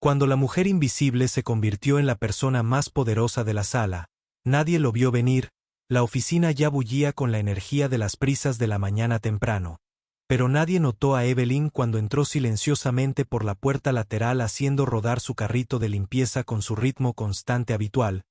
Cuando la mujer invisible se convirtió en la persona más poderosa de la sala, nadie lo vio venir. La oficina ya bullía con la energía de las prisas de la mañana temprano. Pero nadie notó a Evelyn cuando entró silenciosamente por la puerta lateral haciendo rodar su carrito de limpieza con su ritmo constante habitual.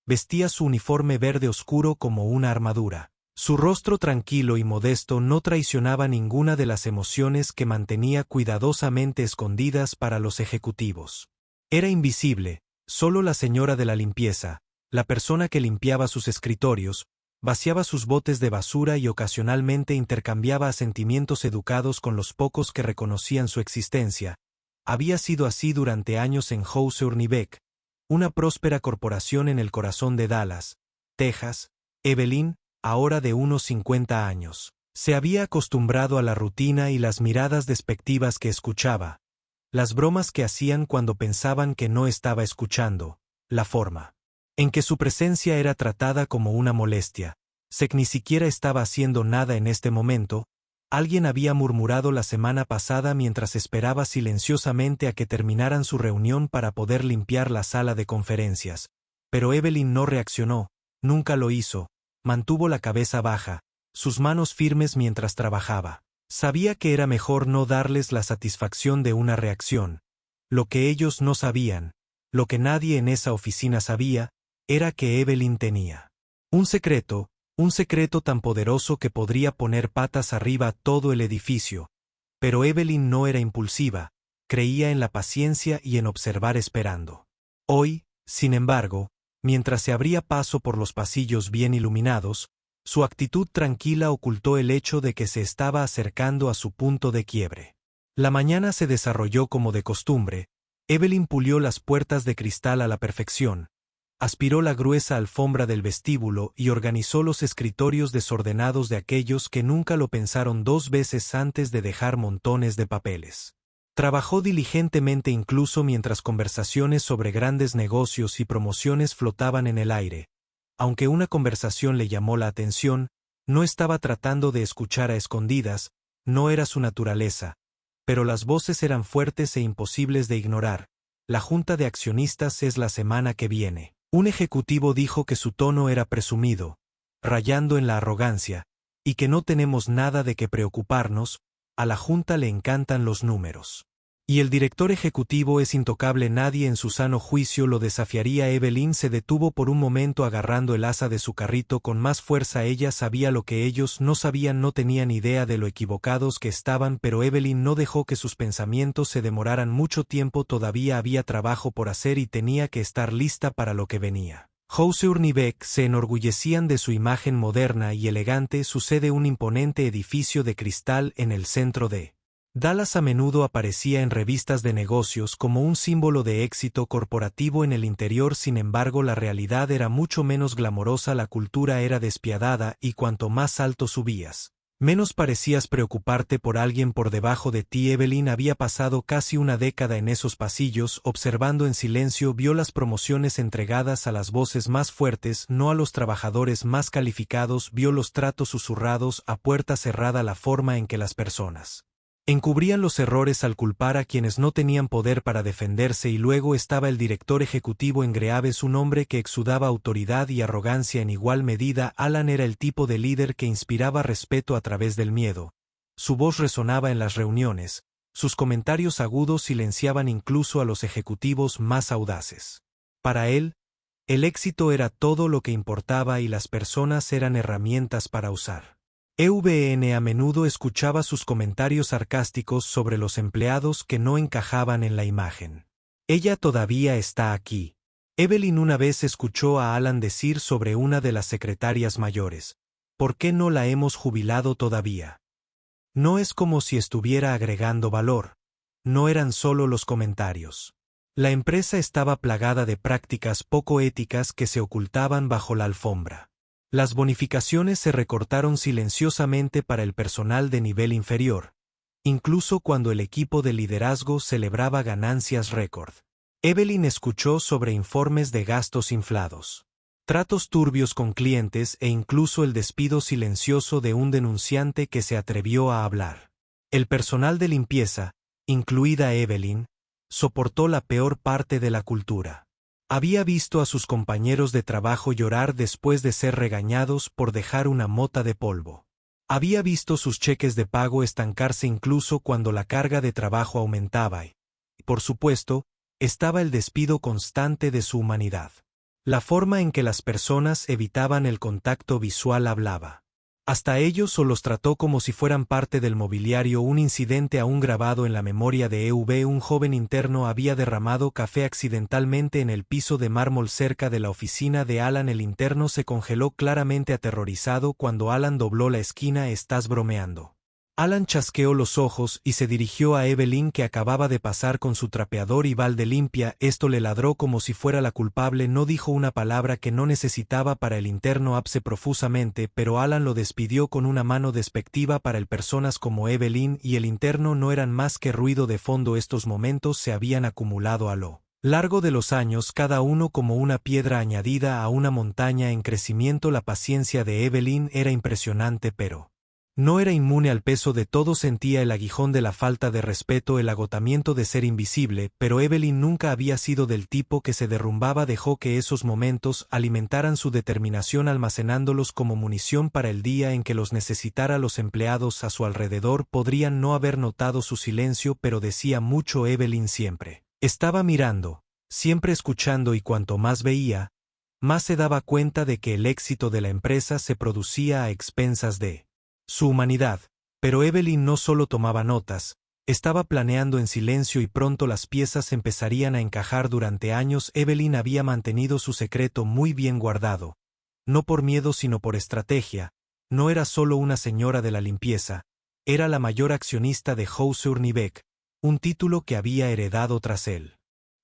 Vestía su uniforme verde oscuro como una armadura. Su rostro tranquilo y modesto no traicionaba ninguna de las emociones que mantenía cuidadosamente escondidas para los ejecutivos. Era invisible, solo la señora de la limpieza, la persona que limpiaba sus escritorios, vaciaba sus botes de basura y ocasionalmente intercambiaba asentimientos educados con los pocos que reconocían su existencia. Había sido así durante años en Hauser-Nibeck, una próspera corporación en el corazón de Dallas, Texas. Evelyn, ahora de unos 50 años, se había acostumbrado a la rutina y las miradas despectivas que escuchaba, las bromas que hacían cuando pensaban que no estaba escuchando, la forma en que su presencia era tratada como una molestia. Sé que ni siquiera estaba haciendo nada en este momento. Alguien había murmurado la semana pasada mientras esperaba silenciosamente a que terminaran su reunión para poder limpiar la sala de conferencias. Pero Evelyn no reaccionó, nunca lo hizo, mantuvo la cabeza baja, sus manos firmes mientras trabajaba. Sabía que era mejor no darles la satisfacción de una reacción. Lo que ellos no sabían, lo que nadie en esa oficina sabía, era que Evelyn tenía un secreto tan poderoso que podría poner patas arriba todo el edificio. Pero Evelyn no era impulsiva, creía en la paciencia y en observar esperando. Hoy, sin embargo, mientras se abría paso por los pasillos bien iluminados, su actitud tranquila ocultó el hecho de que se estaba acercando a su punto de quiebre. La mañana se desarrolló como de costumbre. Evelyn pulió las puertas de cristal a la perfección, aspiró la gruesa alfombra del vestíbulo y organizó los escritorios desordenados de aquellos que nunca lo pensaron dos veces antes de dejar montones de papeles. Trabajó diligentemente incluso mientras conversaciones sobre grandes negocios y promociones flotaban en el aire. Aunque una conversación le llamó la atención, no estaba tratando de escuchar a escondidas, no era su naturaleza. Pero las voces eran fuertes e imposibles de ignorar. La junta de accionistas es la semana que viene. Un ejecutivo dijo que su tono era presumido, rayando en la arrogancia, y que no tenemos nada de qué preocuparnos. A la junta le encantan los números. Y el director ejecutivo es intocable, nadie en su sano juicio lo desafiaría. Evelyn se detuvo por un momento agarrando el asa de su carrito con más fuerza. Ella sabía lo que ellos no sabían, no tenían idea de lo equivocados que estaban, pero Evelyn no dejó que sus pensamientos se demoraran mucho tiempo. Todavía había trabajo por hacer y tenía que estar lista para lo que venía. Hauser-Nibeck se enorgullecían de su imagen moderna y elegante. Sucede un imponente edificio de cristal en el centro de Dallas. A menudo aparecía en revistas de negocios como un símbolo de éxito corporativo en el interior. Sin embargo, la realidad era mucho menos glamorosa, la cultura era despiadada y cuanto más alto subías, menos parecías preocuparte por alguien por debajo de ti. Evelyn había pasado casi una década en esos pasillos, observando en silencio. Vio las promociones entregadas a las voces más fuertes, no a los trabajadores más calificados. Vio los tratos susurrados a puerta cerrada, la forma en que las personas encubrían los errores al culpar a quienes no tenían poder para defenderse. Y luego estaba el director ejecutivo en Graves, un hombre que exudaba autoridad y arrogancia en igual medida. Alan era el tipo de líder que inspiraba respeto a través del miedo. Su voz resonaba en las reuniones, sus comentarios agudos silenciaban incluso a los ejecutivos más audaces. Para él, el éxito era todo lo que importaba y las personas eran herramientas para usar. Evelyn a menudo escuchaba sus comentarios sarcásticos sobre los empleados que no encajaban en la imagen. Ella todavía está aquí. Evelyn una vez escuchó a Alan decir sobre una de las secretarias mayores: ¿por qué no la hemos jubilado todavía? No es como si estuviera agregando valor. No eran solo los comentarios. La empresa estaba plagada de prácticas poco éticas que se ocultaban bajo la alfombra. Las bonificaciones se recortaron silenciosamente para el personal de nivel inferior, incluso cuando el equipo de liderazgo celebraba ganancias récord. Evelyn escuchó sobre informes de gastos inflados, tratos turbios con clientes e incluso el despido silencioso de un denunciante que se atrevió a hablar. El personal de limpieza, incluida Evelyn, soportó la peor parte de la cultura. Había visto a sus compañeros de trabajo llorar después de ser regañados por dejar una mota de polvo. Había visto sus cheques de pago estancarse incluso cuando la carga de trabajo aumentaba y, por supuesto, estaba el despido constante de su humanidad. La forma en que las personas evitaban el contacto visual hablaba. Hasta ellos o los trató como si fueran parte del mobiliario. Un incidente aún grabado en la memoria de EV. Un joven interno había derramado café accidentalmente en el piso de mármol cerca de la oficina de Alan. El interno se congeló claramente aterrorizado cuando Alan dobló la esquina. ¿Estás bromeando? Alan chasqueó los ojos y se dirigió a Evelyn, que acababa de pasar con su trapeador y balde limpia. Esto le ladró como si fuera la culpable. No dijo una palabra que no necesitaba para el interno abse profusamente, pero Alan lo despidió con una mano despectiva. Para el personas como Evelyn y el interno no eran más que ruido de fondo. Estos momentos se habían acumulado a lo largo de los años, cada uno como una piedra añadida a una montaña en crecimiento. La paciencia de Evelyn era impresionante, pero no era inmune al peso de todo. Sentía el aguijón de la falta de respeto, el agotamiento de ser invisible, pero Evelyn nunca había sido del tipo que se derrumbaba. Dejó que esos momentos alimentaran su determinación, almacenándolos como munición para el día en que los necesitara. Los empleados a su alrededor podrían no haber notado su silencio, pero decía mucho. Evelyn siempre estaba mirando, siempre escuchando, y cuanto más veía, más se daba cuenta de que el éxito de la empresa se producía a expensas de su humanidad. Pero Evelyn no solo tomaba notas, estaba planeando en silencio, y pronto las piezas empezarían a encajar. Durante años Evelyn había mantenido su secreto muy bien guardado, no por miedo sino por estrategia. No era solo una señora de la limpieza, era la mayor accionista de Hauser-Niebeck, un título que había heredado tras el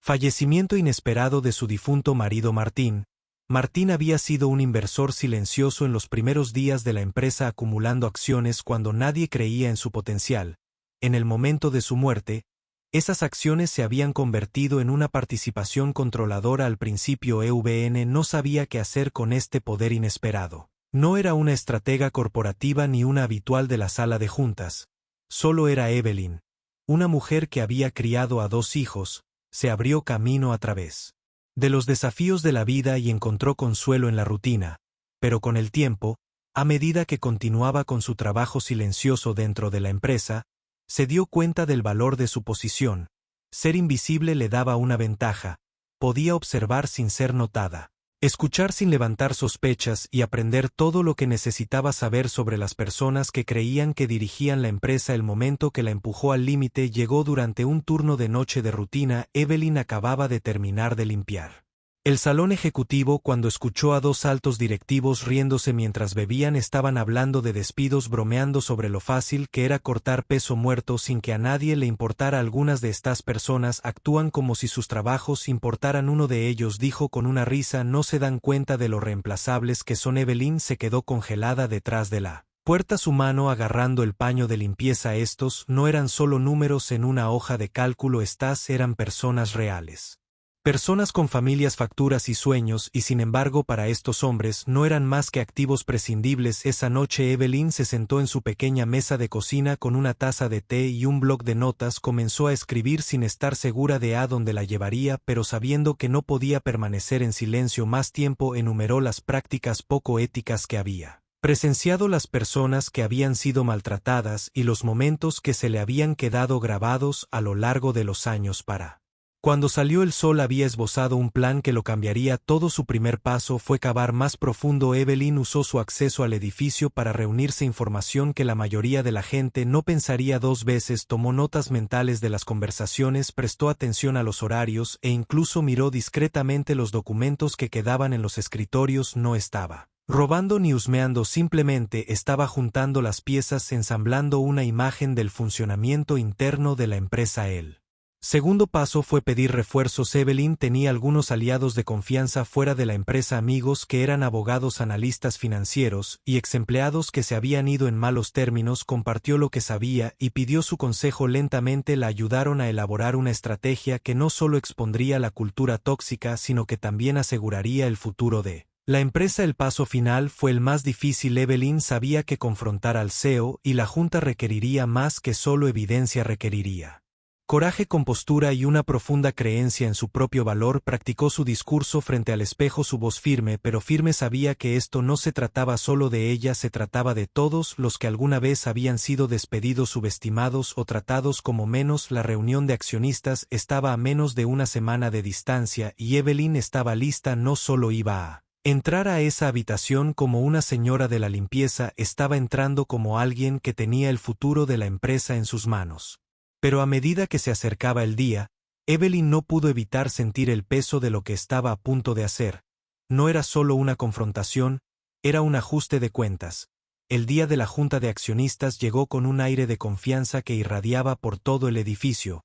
fallecimiento inesperado de su difunto marido Martín. Martín había sido un inversor silencioso en los primeros días de la empresa, acumulando acciones cuando nadie creía en su potencial. En el momento de su muerte, esas acciones se habían convertido en una participación controladora. Al principio EVN no sabía qué hacer con este poder inesperado. No era una estratega corporativa ni una habitual de la sala de juntas. Solo era Evelyn, una mujer que había criado a 2 hijos, se abrió camino a través de los desafíos de la vida y encontró consuelo en la rutina, pero con el tiempo, a medida que continuaba con su trabajo silencioso dentro de la empresa, se dio cuenta del valor de su posición. Ser invisible le daba una ventaja: podía observar sin ser notada, escuchar sin levantar sospechas y aprender todo lo que necesitaba saber sobre las personas que creían que dirigían la empresa. El momento que la empujó al límite llegó durante un turno de noche de rutina. Evelyn acababa de terminar de limpiar el salón ejecutivo cuando escuchó a 2 altos directivos riéndose mientras bebían. Estaban hablando de despidos, bromeando sobre lo fácil que era cortar peso muerto sin que a nadie le importara. Algunas de estas personas actúan como si sus trabajos importaran. Uno de ellos dijo con una risa: no se dan cuenta de lo reemplazables que son. Evelyn se quedó congelada detrás de la puerta, su mano agarrando el paño de limpieza. Estos no eran solo números en una hoja de cálculo, estas eran personas reales. Personas con familias, facturas y sueños, y sin embargo para estos hombres no eran más que activos prescindibles. Esa noche Evelyn se sentó en su pequeña mesa de cocina con una taza de té y un bloc de notas. Comenzó a escribir sin estar segura de a dónde la llevaría, pero sabiendo que no podía permanecer en silencio más tiempo, enumeró las prácticas poco éticas que había presenciado, las personas que habían sido maltratadas y los momentos que se le habían quedado grabados a lo largo de los años. Para cuando salió el sol había esbozado un plan que lo cambiaría todo. Su primer paso fue cavar más profundo. Evelyn usó su acceso al edificio para reunirse información que la mayoría de la gente no pensaría 2 veces. Tomó notas mentales de las conversaciones, prestó atención a los horarios e incluso miró discretamente los documentos que quedaban en los escritorios. No estaba robando ni husmeando, simplemente estaba juntando las piezas, ensamblando una imagen del funcionamiento interno de la empresa. El segundo paso fue pedir refuerzos. Evelyn tenía algunos aliados de confianza fuera de la empresa, amigos que eran abogados, analistas financieros y exempleados que se habían ido en malos términos. Compartió lo que sabía y pidió su consejo. Lentamente la ayudaron a elaborar una estrategia que no solo expondría la cultura tóxica, sino que también aseguraría el futuro de la empresa. El paso final fue el más difícil. Evelyn sabía que confrontar al CEO y la junta requeriría más que solo evidencia, requeriría Coraje, compostura y una profunda creencia en su propio valor, practicó su discurso frente al espejo. Su voz firme, pero firme, sabía que esto no se trataba solo de ella, se trataba de todos los que alguna vez habían sido despedidos, subestimados o tratados como menos. La reunión de accionistas estaba a menos de una semana de distancia y Evelyn estaba lista. No solo iba a entrar a esa habitación como una señora de la limpieza, estaba entrando como alguien que tenía el futuro de la empresa en sus manos. Pero a medida que se acercaba el día, Evelyn no pudo evitar sentir el peso de lo que estaba a punto de hacer. No era solo una confrontación, era un ajuste de cuentas. El día de la junta de accionistas llegó con un aire de confianza que irradiaba por todo el edificio.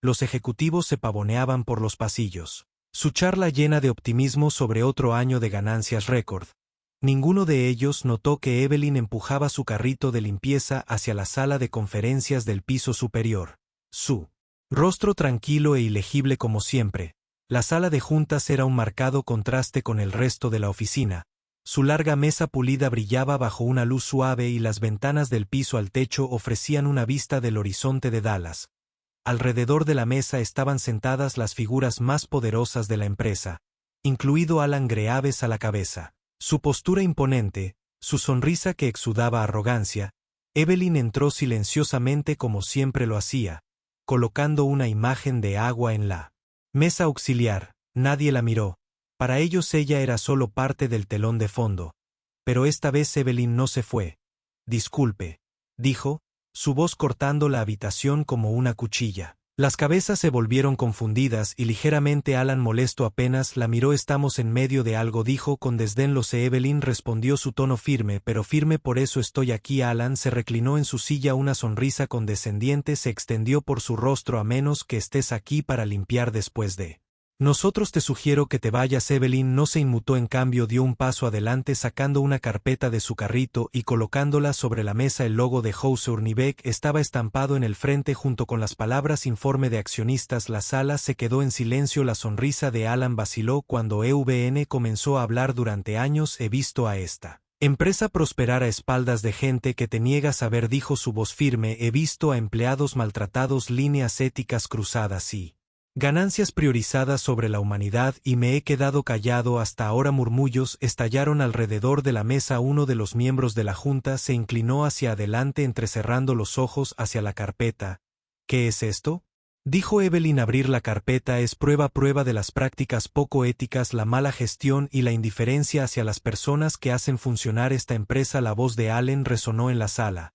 Los ejecutivos se pavoneaban por los pasillos. Su charla llena de optimismo sobre otro año de ganancias récord. Ninguno de ellos notó que Evelyn empujaba su carrito de limpieza hacia la sala de conferencias del piso superior. Su rostro tranquilo e ilegible como siempre. La sala de juntas era un marcado contraste con el resto de la oficina. Su larga mesa pulida brillaba bajo una luz suave y las ventanas del piso al techo ofrecían una vista del horizonte de Dallas. Alrededor de la mesa estaban sentadas las figuras más poderosas de la empresa, incluido Alan Graves a la cabeza. Su postura imponente, su sonrisa que exudaba arrogancia. Evelyn entró silenciosamente como siempre lo hacía, colocando una imagen de agua en la mesa auxiliar. Nadie la miró. Para ellos ella era solo parte del telón de fondo. Pero esta vez Evelyn no se fue. «Disculpe», dijo, su voz cortando la habitación como una cuchilla. Las cabezas se volvieron confundidas y ligeramente Alan, molesto, apenas la miró. «Estamos en medio de algo», dijo con desdén. «Lo sé», Evelyn respondió, su tono firme, pero firme. «Por eso estoy aquí». Alan se reclinó en su silla, una sonrisa condescendiente se extendió por su rostro. «A menos que estés aquí para limpiar después de nosotros, te sugiero que te vayas». Evelyn no se inmutó, en cambio dio un paso adelante sacando una carpeta de su carrito y colocándola sobre la mesa. El logo de Hauser-Unibeck estaba estampado en el frente junto con las palabras «Informe de accionistas». La sala se quedó en silencio. La sonrisa de Alan vaciló cuando EVN comenzó a hablar. «Durante años he visto a esta empresa prosperar a espaldas de gente que te niega saber», dijo su voz firme. «He visto a empleados maltratados, líneas éticas cruzadas y ganancias priorizadas sobre la humanidad, y me he quedado callado hasta ahora». Murmullos estallaron alrededor de la mesa. Uno de los miembros de la junta se inclinó hacia adelante entrecerrando los ojos hacia la carpeta. «¿Qué es esto?», dijo Evelyn. «Abrir la carpeta es prueba de las prácticas poco éticas, la mala gestión y la indiferencia hacia las personas que hacen funcionar esta empresa». La voz de Allen resonó en la sala.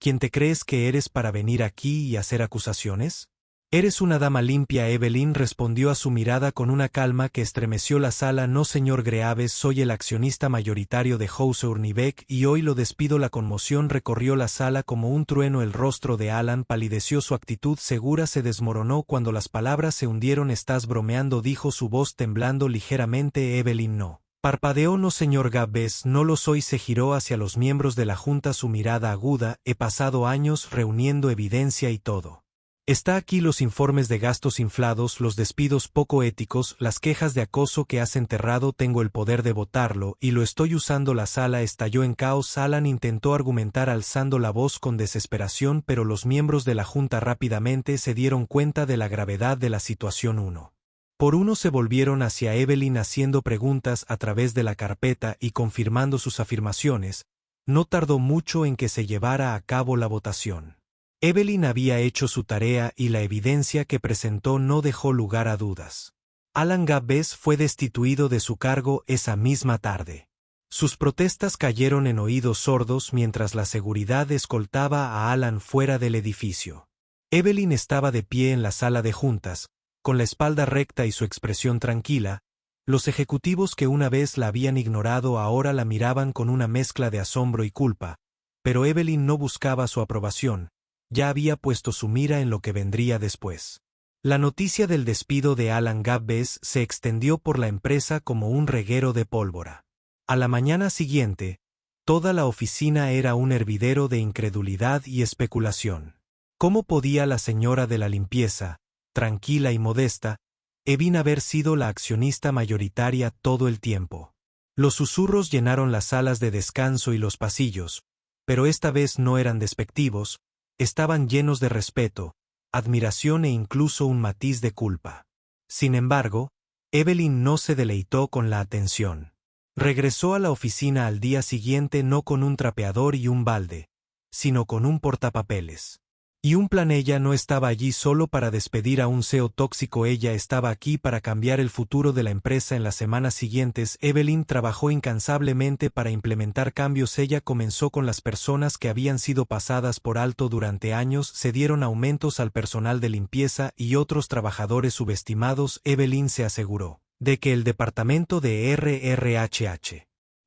«¿Quién te crees que eres para venir aquí y hacer acusaciones? Eres una dama limpia». Evelyn respondió a su mirada con una calma que estremeció la sala. «No, señor Graves, soy el accionista mayoritario de Hauser-Unibeck y hoy lo despido». La conmoción recorrió la sala como un trueno. El rostro de Alan palideció, su actitud segura se desmoronó cuando las palabras se hundieron. «Estás bromeando», dijo su voz temblando ligeramente. Evelyn no parpadeó. «No, señor Graves, no lo soy». Se giró hacia los miembros de la junta, su mirada aguda. «He pasado años reuniendo evidencia y todo. Está aquí: los informes de gastos inflados, los despidos poco éticos, las quejas de acoso que has enterrado. Tengo el poder de votarlo y lo estoy usando». La sala estalló en caos. Alan intentó argumentar alzando la voz con desesperación, pero los miembros de la junta rápidamente se dieron cuenta de la gravedad de la situación. Uno por uno se volvieron hacia Evelyn haciendo preguntas a través de la carpeta y confirmando sus afirmaciones. No tardó mucho en que se llevara a cabo la votación. Evelyn había hecho su tarea y la evidencia que presentó no dejó lugar a dudas. Alan Graves fue destituido de su cargo esa misma tarde. Sus protestas cayeron en oídos sordos mientras la seguridad escoltaba a Alan fuera del edificio. Evelyn estaba de pie en la sala de juntas, con la espalda recta y su expresión tranquila. Los ejecutivos que una vez la habían ignorado ahora la miraban con una mezcla de asombro y culpa, pero Evelyn no buscaba su aprobación. Ya había puesto su mira en lo que vendría después. La noticia del despido de Alan Graves se extendió por la empresa como un reguero de pólvora. A la mañana siguiente, toda la oficina era un hervidero de incredulidad y especulación. ¿Cómo podía la señora de la limpieza, tranquila y modesta, Evelyn, haber sido la accionista mayoritaria todo el tiempo? Los susurros llenaron las salas de descanso y los pasillos, pero esta vez no eran despectivos. Estaban llenos de respeto. admiración e incluso un matiz de culpa. Sin embargo, Evelyn no se deleitó con la atención. Regresó a la oficina al día siguiente no con un trapeador y un balde, sino con un portapapeles. Y un plan. Ella no estaba allí solo para despedir a un CEO tóxico, ella estaba aquí para cambiar el futuro de la empresa. En las semanas siguientes, Evelyn trabajó incansablemente para implementar cambios. Ella comenzó con las personas que habían sido pasadas por alto durante años, se dieron aumentos al personal de limpieza y otros trabajadores subestimados. Evelyn se aseguró de que el departamento de RRHH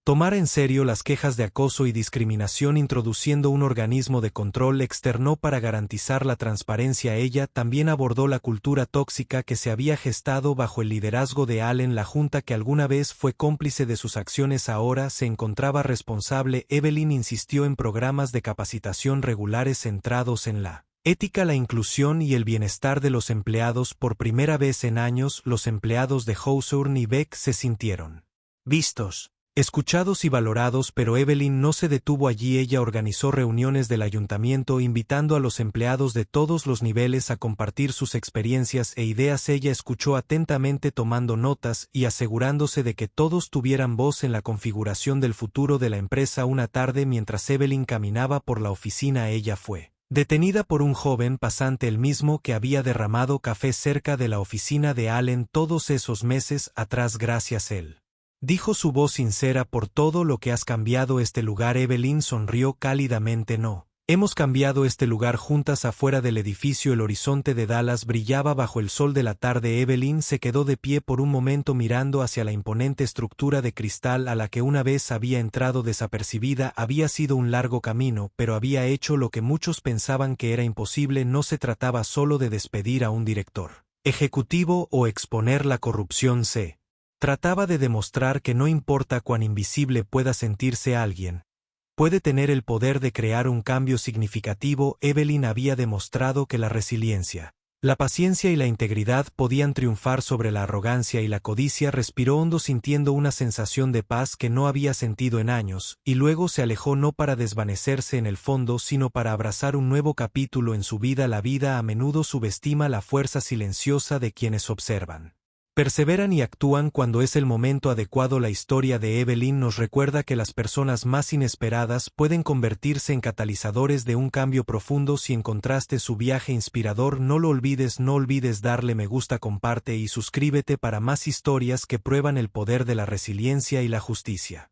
tomara en serio las quejas de acoso y discriminación, introduciendo un organismo de control externo para garantizar la transparencia. Ella también abordó la cultura tóxica que se había gestado bajo el liderazgo de Allen. La junta que alguna vez fue cómplice de sus acciones ahora se encontraba responsable. Evelyn insistió en programas de capacitación regulares centrados en la ética, la inclusión y el bienestar de los empleados. Por primera vez en años, los empleados de Hawthorne y Beck se sintieron vistos, escuchados y valorados, pero Evelyn no se detuvo allí. Ella organizó reuniones del ayuntamiento invitando a los empleados de todos los niveles a compartir sus experiencias e ideas. Ella escuchó atentamente, tomando notas y asegurándose de que todos tuvieran voz en la configuración del futuro de la empresa. Una tarde, mientras Evelyn caminaba por la oficina, ella fue detenida por un joven pasante, el mismo que había derramado café cerca de la oficina de Allen todos esos meses atrás. Gracias, él dijo, su voz sincera, por todo lo que has cambiado este lugar. Evelyn sonrió cálidamente. No, hemos cambiado este lugar juntas. Afuera del edificio, el horizonte de Dallas brillaba bajo el sol de la tarde. Evelyn se quedó de pie por un momento mirando hacia la imponente estructura de cristal a la que una vez había entrado desapercibida. Había sido un largo camino, pero había hecho lo que muchos pensaban que era imposible. No se trataba solo de despedir a un director ejecutivo o exponer la corrupción. Se trataba de demostrar que no importa cuán invisible pueda sentirse alguien, puede tener el poder de crear un cambio significativo. Evelyn había demostrado que la resiliencia, la paciencia y la integridad podían triunfar sobre la arrogancia y la codicia. Respiró hondo, sintiendo una sensación de paz que no había sentido en años, y luego se alejó, no para desvanecerse en el fondo, sino para abrazar un nuevo capítulo en su vida. La vida a menudo subestima la fuerza silenciosa de quienes observan, perseveran y actúan cuando es el momento adecuado. La historia de Evelyn nos recuerda que las personas más inesperadas pueden convertirse en catalizadores de un cambio profundo. Si encontraste su viaje inspirador, no lo olvides. No olvides darle me gusta, comparte y suscríbete para más historias que prueban el poder de la resiliencia y la justicia.